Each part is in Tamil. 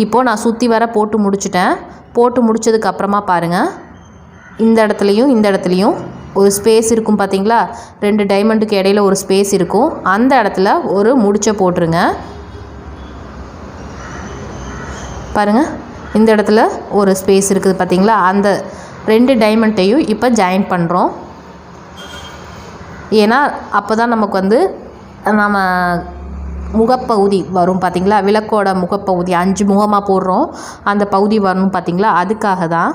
இப்போது நான் சுற்றி வர போட்டு முடிச்சிட்டேன். போட்டு முடிச்சதுக்கப்புறமா பாருங்கள், இந்த இடத்துலையும் ஒரு ஸ்பேஸ் இருக்கும் பார்த்தீங்களா, 2 டைமண்டுக்கு இடையில ஒரு ஸ்பேஸ் இருக்கும். அந்த இடத்துல ஒரு முடிச்சை போட்டுருங்க. பாருங்கள், இந்த இடத்துல ஒரு ஸ்பேஸ் இருக்குது பார்த்தீங்களா, அந்த 2 டைமண்டையும் இப்போ ஜாயின் பண்ணுறோம். ஏன்னா அப்போ தான் நமக்கு நம்ம முகப்பகுதி வரும் பார்த்தீங்களா, விளக்கோட முகப்பகுதி 5 முகமாக போடுறோம், அந்த பகுதி வரணும் பார்த்தீங்களா, அதுக்காக தான்.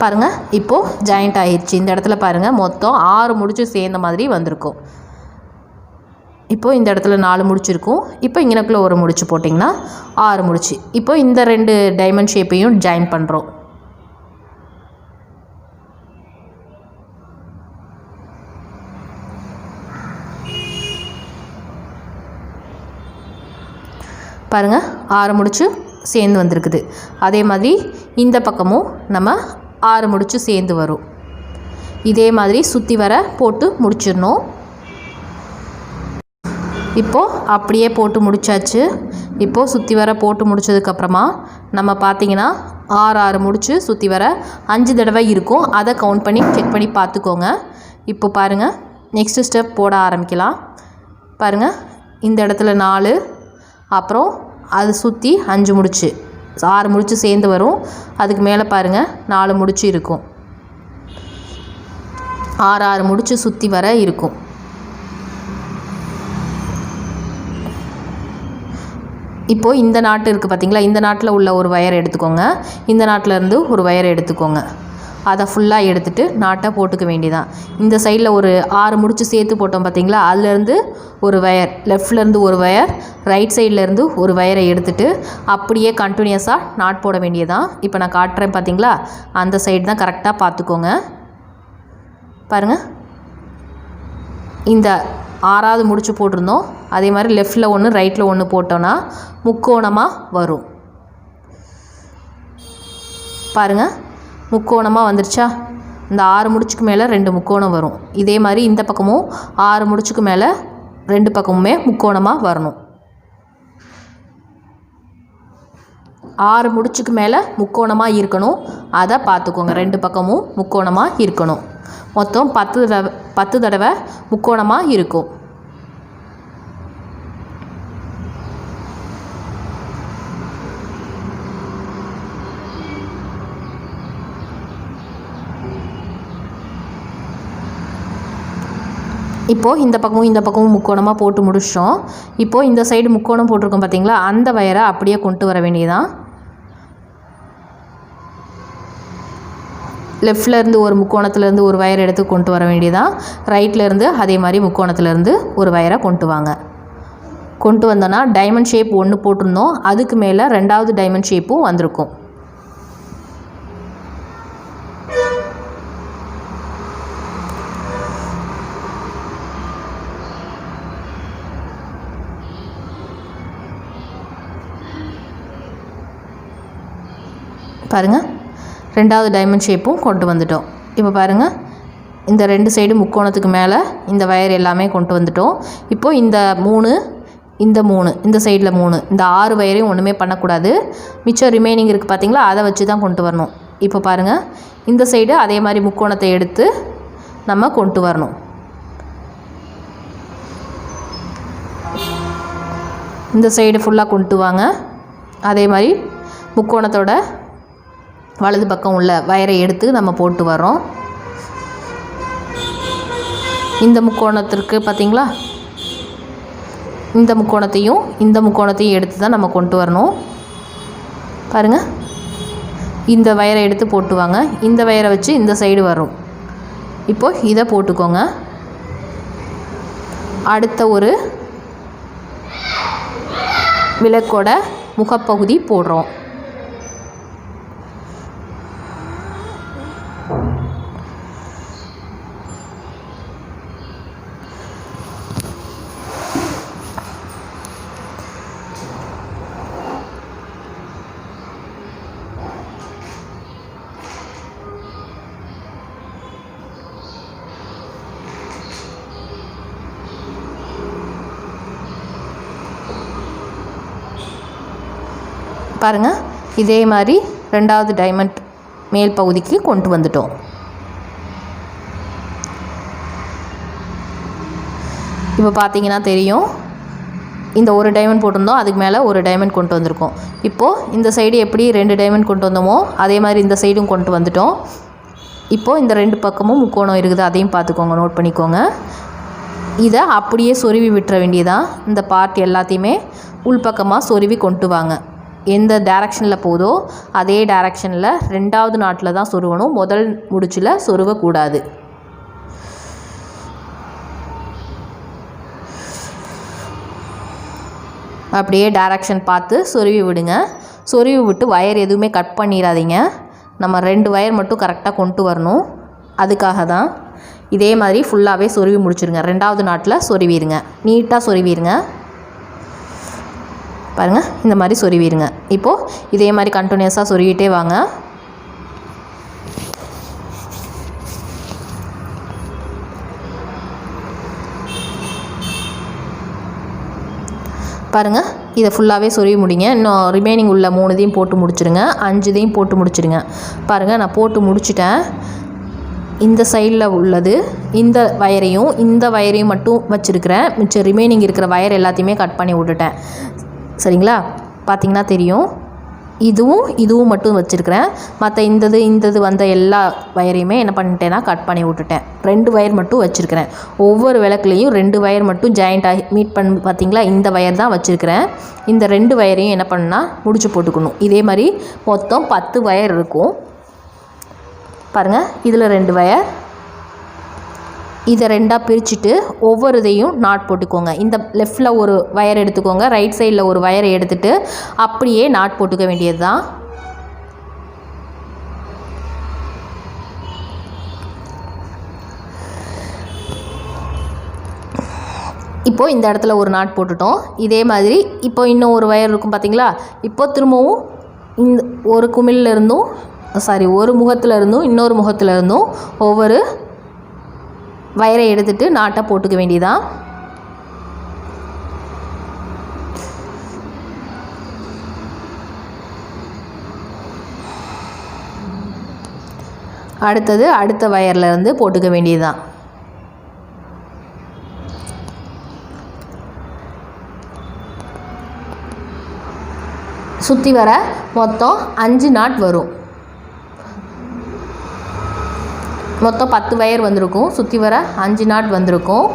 பாருங்கள், இப்போது ஜாயிண்ட் ஆகிடுச்சு. இந்த இடத்துல பாருங்கள், மொத்தம் 6 முடிச்சு சேர்ந்த மாதிரி வந்திருக்கும். இப்போது இந்த இடத்துல 4 முடிச்சிருக்கும். இப்போ இங்கனக்குள்ளே ஒரு முடிச்சு போட்டிங்கன்னா 6 முடிச்சு. இப்போ இந்த 2 டைமண்ட் ஷேப்பையும் ஜாயின் பண்ணுறோம். பாருங்கள், 6 முடிச்சு சேர்ந்து வந்திருக்குது. அதே மாதிரி இந்த பக்கமும் நம்ம 6 முடிச்சு சேர்ந்து வரும். இதே மாதிரி சுற்றி வர போட்டு முடிச்சிடணும். இப்போது அப்படியே போட்டு முடித்தாச்சு. இப்போது சுற்றி வர போட்டு முடித்ததுக்கப்புறமா நம்ம பார்த்திங்கன்னா 6 முடிச்சு சுற்றி வர 5 தடவை இருக்கும். அதை கவுண்ட் பண்ணி செக் பண்ணி பார்த்துக்கோங்க. இப்போ பாருங்கள், நெக்ஸ்ட்டு ஸ்டெப் போட ஆரம்பிக்கலாம். பாருங்கள், இந்த இடத்துல 4, அப்புறம் அது சுற்றி 5 முடிச்சு 6 முடிச்சு சேர்ந்து வரும். அதுக்கு மேலே பாருங்கள் 4 முடிச்சு இருக்கும். 6 முடிச்சு சுற்றி வர இருக்கும். இப்போது இந்த நாட்டு இருக்குது பார்த்திங்களா, இந்த நாட்டில் உள்ள ஒரு வயர் எடுத்துக்கோங்க. இந்த நாட்டிலேருந்து ஒரு வயர் எடுத்துக்கோங்க. அதை ஃபுல்லாக எடுத்துகிட்டு நாட்டை போட்டுக்க வேண்டியதான். இந்த சைடில் ஒரு 6 முடிச்சு சேர்த்து போட்டோம் பார்த்திங்களா, அதுலேருந்து ஒரு வயர், லெஃப்ட்லேருந்து ஒரு வயர், ரைட் சைட்லேருந்து ஒரு வயரை எடுத்துகிட்டு அப்படியே கண்டினியூஸாக நாட் போட வேண்டியதான். இப்போ நான் காட்டுறேன் பார்த்திங்களா, அந்த சைடு தான் கரெக்டாக பார்த்துக்கோங்க. பாருங்கள், இந்த 6வது முடிச்சு போட்டிருந்தோம். அதே மாதிரி லெஃப்டில் 1 ரைட்டில் 1 போட்டோன்னா முக்கோணமாக வரும். பாருங்கள், முக்கோணமாக வந்துருச்சா. இந்த 6 முடிச்சுக்கு மேலே 2 முக்கோணம் வரும். இதே மாதிரி இந்த பக்கமும் 6 முடிச்சுக்கு மேலே 2 பக்கமுமே முக்கோணமாக வரணும். 6 முடிச்சுக்கு மேலே முக்கோணமாக இருக்கணும். அதை பார்த்துக்கோங்க. 2 பக்கமும் முக்கோணமாக இருக்கணும். மொத்தம் 10 தடவை முக்கோணமாக இருக்கும். இப்போது இந்த பக்கமும் முக்கோணமாக போட்டு முடிச்சிட்டோம். இப்போது இந்த சைடு முக்கோணம் போட்டிருக்கோம் பார்த்தீங்களா, அந்த வயரை அப்படியே கொண்டு வர வேண்டியதான். லெஃப்ட்லேருந்து ஒரு முக்கோணத்துலேருந்து ஒரு வயர் எடுத்து கொண்டு வர வேண்டியதான். ரைட்லேருந்து அதே மாதிரி முக்கோணத்துலேருந்து ஒரு வயரை கொண்டு வாங்க. கொண்டு வந்தோன்னா டைமண்ட் ஷேப் 1 போட்டிருந்தோம். அதுக்கு மேலே 2வது டைமண்ட் ஷேப்பும் வந்திருக்கும். பாருங்கள், 2வது டைமண்ட் ஷேப்பும் கொண்டு வந்துட்டோம். இப்போ பாருங்கள், இந்த 2 சைடு முக்கோணத்துக்கு மேலே இந்த வயர் எல்லாமே கொண்டு வந்துட்டோம். இப்போது இந்த 3, இந்த சைடில் 3, இந்த 6 வயரையும் ஒன்றுமே பண்ணக்கூடாது. மிச்சம் ரிமைனிங் இருக்குது பார்த்திங்களா, அதை வச்சு தான் கொண்டு வரணும். இப்போ பாருங்கள், இந்த சைடு அதே மாதிரி முக்கோணத்தை எடுத்து நம்ம கொண்டு வரணும். இந்த சைடு ஃபுல்லாக கொண்டு வாங்க. அதே மாதிரி முக்கோணத்தோட வலது பக்கம் உள்ள வயரை எடுத்து நம்ம போட்டு வரோம். இந்த முக்கோணத்திற்கு பார்த்திங்களா, இந்த முக்கோணத்தையும் எடுத்து தான் நம்ம கொண்டு வரணும். பாருங்கள், இந்த வயரை எடுத்து போட்டுவாங்க. இந்த வயரை வச்சு இந்த சைடு வரும். இப்போது இதை போட்டுக்கோங்க. அடுத்த ஒரு விளக்கோட முகப்பகுதி போடுறோம். பாருங்கள், இதே மாதிரி ரெண்டாவது டைமண்ட் மேல் பகுதிக்கு கொண்டு வந்துட்டோம். இப்போ பார்த்தீங்கன்னா தெரியும், இந்த ஒரு டைமண்ட் போட்டிருந்தோம், அதுக்கு மேலே ஒரு டைமண்ட் கொண்டு வந்திருக்கோம். இப்போது இந்த சைடு எப்படி 2 டைமண்ட் கொண்டு வந்தோமோ அதே மாதிரி இந்த சைடும் கொண்டு வந்துட்டோம். இப்போது இந்த 2 பக்கமும் முக்கோணம் இருக்குது, அதையும் பார்த்துக்கோங்க, நோட் பண்ணிக்கோங்க. இதை அப்படியே சொருவி விட்டுற வேண்டியதான். இந்த பார்ட் எல்லாத்தையுமே உள்பக்கமாக சொருவி கொண்டு வாங்க. எந்த டைரக்ஷனில் போதோ அதே டைரக்ஷனில் 2வது நாட்டில் தான் சொருவணும், முதல் முடிச்சில் சொருவக்கூடாது. அப்படியே டைரக்ஷன் பார்த்து சொருவி விடுங்க. சொருவி விட்டு வயர் எதுவுமே கட் பண்ணிடாதீங்க. நம்ம 2 வயர் மட்டும் கரெக்டாக கொண்டு வரணும், அதுக்காக தான். இதே மாதிரி ஃபுல்லாகவே சொருவி முடிச்சுருங்க. 2வது நாட்டில் சொருவிடுங்க, நீட்டாக சொருவிடுங்க. பாருங்கள், இந்த மாதிரி சொருவிடுங்க. இப்போது இதே மாதிரி கண்டினியூஸாக சொருவிட்டே வாங்க. பாருங்கள், இதை ஃபுல்லாகவே சொருவி முடிங்க. இன்னும் ரிமைனிங் உள்ள 3 இதையும் போட்டு முடிச்சுருங்க, 5 இதையும் போட்டு முடிச்சுருங்க. பாருங்கள், நான் போட்டு முடிச்சிட்டேன். இந்த சைடில் உள்ளது இந்த வயரையும் மட்டும் வச்சுருக்கிறேன். மிச்சம் ரிமைனிங் இருக்கிற வயர் எல்லாத்தையுமே கட் பண்ணி விட்டுட்டேன். சரிங்களா? பார்த்திங்கன்னா தெரியும், இதுவும் மட்டும் வச்சுருக்கிறேன். மற்ற இந்த வந்த எல்லா வயரையுமே என்ன பண்ணிட்டேன்னா கட் பண்ணி விட்டுட்டேன். 2 வயர் மட்டும் வச்சுருக்கிறேன். ஒவ்வொரு விளக்குலேயும் 2 வயர் மட்டும் ஜாயிண்ட் ஆகி மீட் பண்ணி பார்த்திங்களா, இந்த வயர் தான் வச்சுருக்கிறேன். இந்த 2 வயரையும் என்ன பண்ணால் முடிச்சு போட்டுக்கணும். இதே மாதிரி மொத்தம் 10 வயர் இருக்கும். பாருங்கள், இதில் 2 வயர், இதை 2ஆக பிரிச்சுட்டு ஒவ்வொரு இதையும் நாட் போட்டுக்கோங்க. இந்த லெஃப்டில் ஒரு வயர் எடுத்துக்கோங்க, ரைட் சைடில் ஒரு வயரை எடுத்துகிட்டு அப்படியே நாட் போட்டுக்க வேண்டியது தான். இப்போது இந்த இடத்துல ஒரு நாட் போட்டுட்டோம். இதே மாதிரி இப்போ இன்னும் ஒரு வயர் இருக்கும் பார்த்திங்களா. இப்போ திரும்பவும் இந்த ஒரு குமிழில் ஒரு முகத்தில் இருந்தும் இன்னொரு முகத்தில் இருந்தும் ஒவ்வொரு வயரை எடுத்துட்டு நாட்டை போட்டுக்க வேண்டியதான். அடுத்தது அடுத்த வயரில் இருந்து போட்டுக்க வேண்டியதுதான். சுற்றி வர மொத்தம் 5 நாட் வரும். மொத்தம் 10 வயர் வந்திருக்கும், சுற்றி வர 5 நாட் வந்திருக்கும்.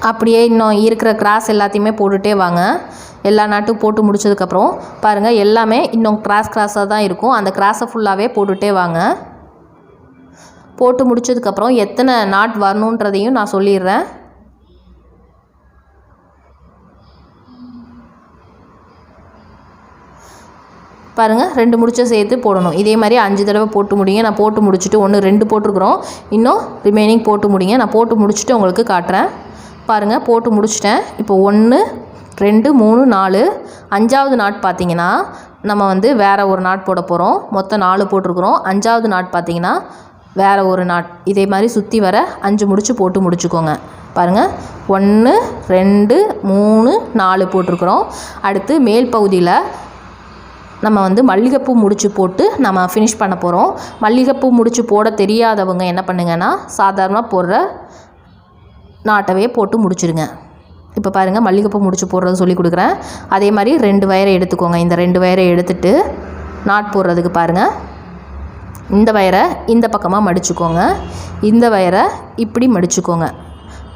அப்படியே இன்னும் இருக்கிற கிராஸ் எல்லாத்தையுமே போட்டுகிட்டே வாங்க. எல்லா நாட்டும் போட்டு முடிச்சதுக்கப்புறம் பாருங்கள், எல்லாமே இன்னும் கிராஸாக தான் இருக்கும். அந்த கிராஸை ஃபுல்லாகவே போட்டுகிட்டே வாங்க. போட்டு முடிச்சதுக்கப்புறம் எத்தனை நாட் வரணுன்றதையும் நான் சொல்லிடுறேன். பாருங்கள், 2 முடிச்ச சேர்த்து போடணும். இதே மாதிரி 5 தடவை போட்டு முடிங்க. நான் போட்டு முடிச்சுட்டு 1 2 போட்டிருக்கிறோம், இன்னும் ரிமைனிங் போட்டு முடிங்க. நான் போட்டு முடிச்சுட்டு உங்களுக்கு காட்டுறேன். பாருங்கள், போட்டு முடிச்சிட்டேன். இப்போ 1 2 3 4 5வது நாட் பார்த்திங்கன்னா நம்ம வேறு ஒரு நாட் போட போகிறோம். மொத்தம் 4 போட்டிருக்கிறோம். 5வது நாட் பார்த்திங்கன்னா வேறு ஒரு நாட். இதே மாதிரி சுற்றி வர 5 முடிச்சு போட்டு முடிச்சுக்கோங்க. பாருங்கள், 1 2 3 4 போட்டிருக்கிறோம். அடுத்து மேல் பகுதியில் நம்ம மல்லிகைப்பூ முடிச்சு போட்டு நம்ம ஃபினிஷ் பண்ண போகிறோம். மல்லிகைப்பூ முடிச்சு போட தெரியாதவங்க என்ன பண்ணுங்கன்னா சாதாரணமாக போடுற நாட்டவே போட்டு முடிச்சுடுங்க. இப்போ பாருங்கள், மல்லிகைப்பூ முடிச்சு போடுறது சொல்லி கொடுக்குறேன். அதே மாதிரி 2 வயரை எடுத்துக்கோங்க. இந்த 2 வயரை எடுத்துகிட்டு நாட் போடுறதுக்கு பாருங்கள், இந்த வயரை இந்த பக்கமாக மடிச்சுக்கோங்க, இந்த வயரை இப்படி மடிச்சுக்கோங்க.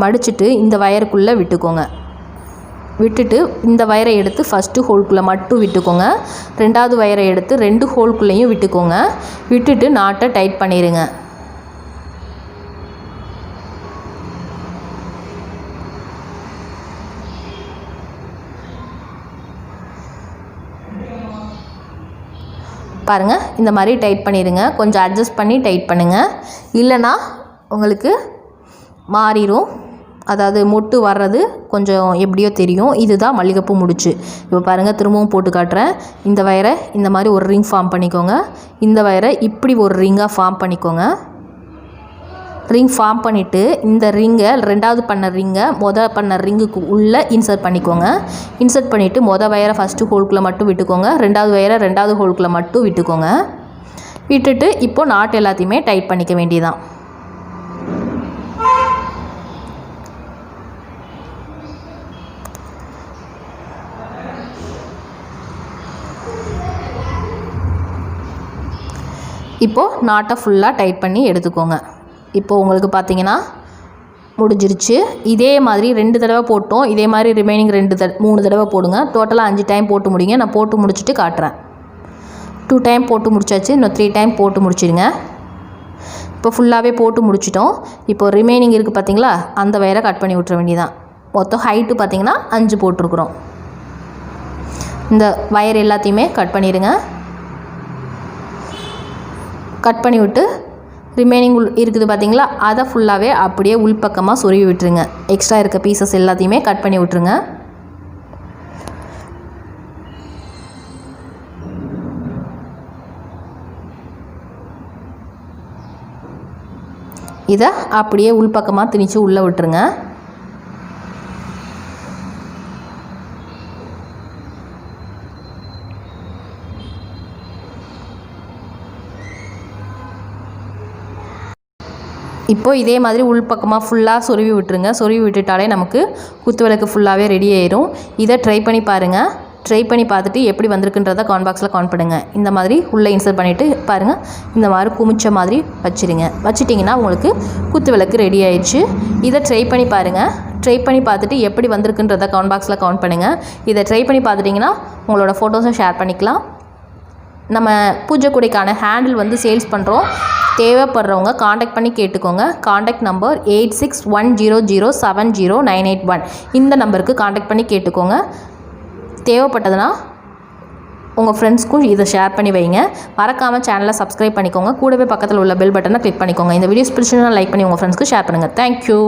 மடிச்சுட்டு இந்த வயருக்குள்ளே விட்டுக்கோங்க. விட்டுட்டு இந்த வயரை எடுத்து ஃபஸ்ட்டு ஹோல்குள்ளே மட்டும் விட்டுக்கோங்க. 2வது வயரை எடுத்து 2 ஹோல்குள்ளேயும் விட்டுக்கோங்க. விட்டுட்டு நாட்டை டைட் பண்ணிடுங்க. பாருங்கள், இந்த மாதிரி டைட் பண்ணிடுங்க. கொஞ்சம் அட்ஜஸ்ட் பண்ணி டைட் பண்ணுங்கள், இல்லைன்னா உங்களுக்கு மாறிடும். அதாவது மொட்டு வர்றது கொஞ்சம் எப்படியோ தெரியும். இதுதான் மல்லிகைப்பூ முடிச்சு. இப்போ பாருங்கள், திரும்பவும் போட்டு காட்டுறேன். இந்த வயரை இந்த மாதிரி ஒரு ரிங் ஃபார்ம் பண்ணிக்கோங்க. இந்த வயரை இப்படி ஒரு ரிங்காக ஃபார்ம் பண்ணிக்கோங்க. ரிங் ஃபார்ம் பண்ணிவிட்டு இந்த ரிங்கை ரெண்டாவது பண்ண ரிங்கை பண்ண ரிங்குக்கு உள்ளே இன்சர்ட் பண்ணிக்கோங்க. இன்சர்ட் பண்ணிவிட்டு வயரை ஃபஸ்ட்டு ஹோல்குள்ளே மட்டும் விட்டுக்கோங்க. ரெண்டாவது வயரை ரெண்டாவது ஹோல்குள்ளே மட்டும் விட்டுக்கோங்க. விட்டுட்டு இப்போது நாட் எல்லாத்தையுமே டைட் பண்ணிக்க வேண்டியதான். இப்போது நாட்டை ஃபுல்லாக டைட் பண்ணி எடுத்துக்கோங்க. இப்போது உங்களுக்கு பார்த்தீங்கன்னா முடிஞ்சிருச்சு. இதே மாதிரி 2 தடவை போட்டோம். இதே மாதிரி ரிமைனிங் 3 தடவை போடுங்க. டோட்டலாக 5 டைம் போட்டு முடிங்க. நான் போட்டு முடிச்சுட்டு காட்டுறேன். 2 டைம் போட்டு முடிச்சாச்சு. இன்னும் 3 டைம் போட்டு முடிச்சிடுங்க. இப்போ ஃபுல்லாகவே போட்டு முடிச்சிட்டோம். இப்போது ரிமைனிங் இருக்குது பார்த்தீங்களா, அந்த வயரை கட் பண்ணி விட்டுற வேண்டியதான். மொத்தம் ஹைட்டு பார்த்திங்கன்னா 5 போட்டிருக்குறோம். இந்த வயர் எல்லாத்தையுமே கட் பண்ணிடுங்க. கட் பண்ணி விட்டு ரிமைனிங் இருக்குது பார்த்தீங்களா, அதை ஃபுல்லாகவே அப்படியே உள்பக்கமாக சொருவி விட்டுருங்க. எக்ஸ்ட்ரா இருக்க பீசஸ் எல்லாத்தையுமே கட் பண்ணி விட்டுருங்க. இதை அப்படியே உள்பக்கமாக திணிச்சு உள்ளே விட்டுருங்க. இப்போது இதே மாதிரி உள்பக்கமாக ஃபுல்லாக சொருவி விட்டுருங்க. சொருவி விட்டுட்டாலே நமக்கு குத்து விளக்கு ஃபுல்லாகவே ரெடி ஆயிரும். இதை ட்ரை பண்ணி பாருங்கள். ட்ரை பண்ணி பார்த்துட்டு எப்படி வந்திருக்குன்றதை கமெண்ட் பாக்ஸில் கமெண்ட் பண்ணுங்கள். இந்த மாதிரி உள்ளே இன்சர்ட் பண்ணிவிட்டு பாருங்கள், இந்த மாதிரி குமிச்ச மாதிரி வச்சுருங்க. வச்சிட்டிங்கன்னா உங்களுக்கு குத்து விளக்கு ரெடி ஆயிடுச்சு. இதை ட்ரை பண்ணி பாருங்கள். ட்ரை பண்ணி பார்த்துட்டு எப்படி வந்திருக்குன்றதை கமெண்ட் பாக்ஸில் கமெண்ட் பண்ணுங்கள். இதை ட்ரை பண்ணி பார்த்துட்டிங்கன்னா உங்களோட ஃபோட்டோஸும் ஷேர் பண்ணிக்கலாம். நம்ம பூஜை கூடைக்கான ஹேண்டில் சேல்ஸ் பண்ணுறோம். தேவைப்படுறவங்க காண்டாக்ட் பண்ணி கேட்டுக்கோங்க. Contact number 8610070981. இந்த நம்பருக்கு காண்டாக்ட் பண்ணி கேட்டுக்கோங்க. தேவைப்பட்டதுன்னா உங்கள் ஃப்ரெண்ட்ஸ்க்கும் இதை ஷேர் பண்ணி வைங்க. மறக்காமல் சேனலை சப்ஸ்கிரைப் பண்ணிக்கோங்க. கூடவே பக்கத்தில் உள்ள பெல் பட்டனை கிளிக் பண்ணிக்கோங்க. இந்த வீடியோஸ் பிடிச்சிருந்தா லைக் பண்ணி உங்கள் ஃப்ரெண்ட்ஸ்க்கு ஷேர் பண்ணுங்கள். தேங்க்யூ.